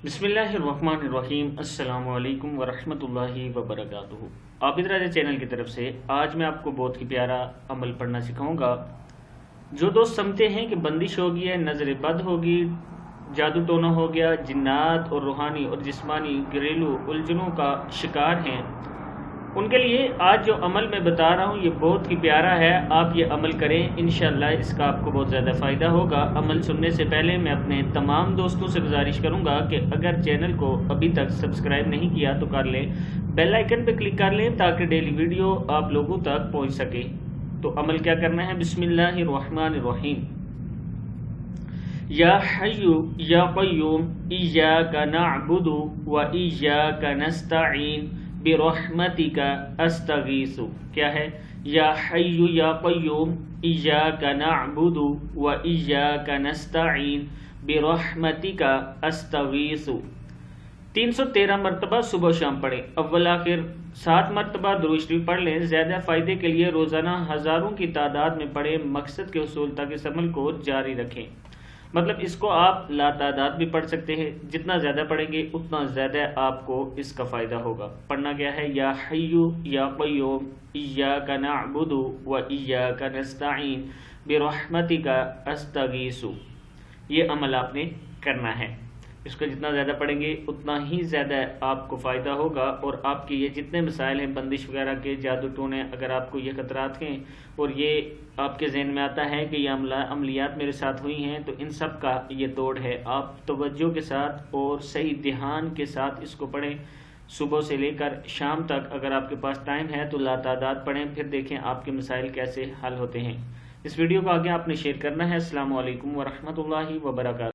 बिस्मिल्लाहिर्रहमानिर्रहीम। अस्सलाम वालेकुम वरहमतुल्लाहि वबरकातुहू। आबिद राजा चैनल की तरफ से आज मैं आपको बहुत ही प्यारा अमल पढ़ना सिखाऊंगा। जो दोस्त समझते हैं कि बंदिश होगी है, नजर बद होगी, जादू टोना हो गया, जिन्नात और रूहानी और जिस्मानी घरेलू उलझनों का शिकार हैं, उनके लिए आज जो अमल मैं बता रहा हूँ ये बहुत ही प्यारा है। आप ये अमल करें, इंशाअल्लाह इसका आपको बहुत ज़्यादा फ़ायदा होगा। अमल सुनने से पहले मैं अपने तमाम दोस्तों से गुजारिश करूँगा कि अगर चैनल को अभी तक सब्सक्राइब नहीं किया तो कर लें, बेल आइकन पर क्लिक कर लें ताकि डेली वीडियो आप लोगों तक पहुँच सके। तो अमल क्या करना है? बिस्मिल्लाहिर्रहमानिर्रहीम। या हय्यु या क़य्यूम इय्याका नअबुदु व इय्याका नस्तईन बिरहमतिका अस्तगीसु। क्या है? या हय्यु या क़य्यूम इय्याका नअबुदु व इय्याका नस्तईन बिरहमतिका अस्तगीसु। 313 मरतबा सुबह शाम पढ़ें। अव्वल आखिर 7 मरतबा दुरूद शरीफ पढ़ लें। ज़्यादा फ़ायदे के लिए रोज़ाना हज़ारों की तादाद में पढ़ें। मकसद के उसूल तक इस अमल को जारी रखें। मतलब इसको आप लातादाद भी पढ़ सकते हैं। जितना ज़्यादा पढ़ेंगे उतना ज़्यादा आपको इसका फ़ायदा होगा। पढ़ना क्या है? या हय्यु या क़य्यूम इय्याका नअबुदु व इय्याका नस्तईन बिरहमतिका अस्तगीसु। ये अमल आपने करना है। इसको जितना ज़्यादा पढ़ेंगे उतना ही ज़्यादा आपको फ़ायदा होगा और आपके ये जितने मसाइल हैं, बंदिश वगैरह के, जादू टोने, अगर आपको ये ख़तरात हैं और ये आपके जहन में आता है कि ये अमलियात मेरे साथ हुई हैं, तो इन सब का ये तोड़ है। आप तवज्जो के साथ और सही ध्यान के साथ इसको पढ़ें। सुबह से लेकर शाम तक अगर आपके पास टाइम है तो लातादाद पढ़ें, फिर देखें आपके मसाइल कैसे हल होते हैं। इस वीडियो को आगे आपने शेयर करना है। अस्सलामु अलैकुम वरहमतुल्लाहि वबरकातुहू।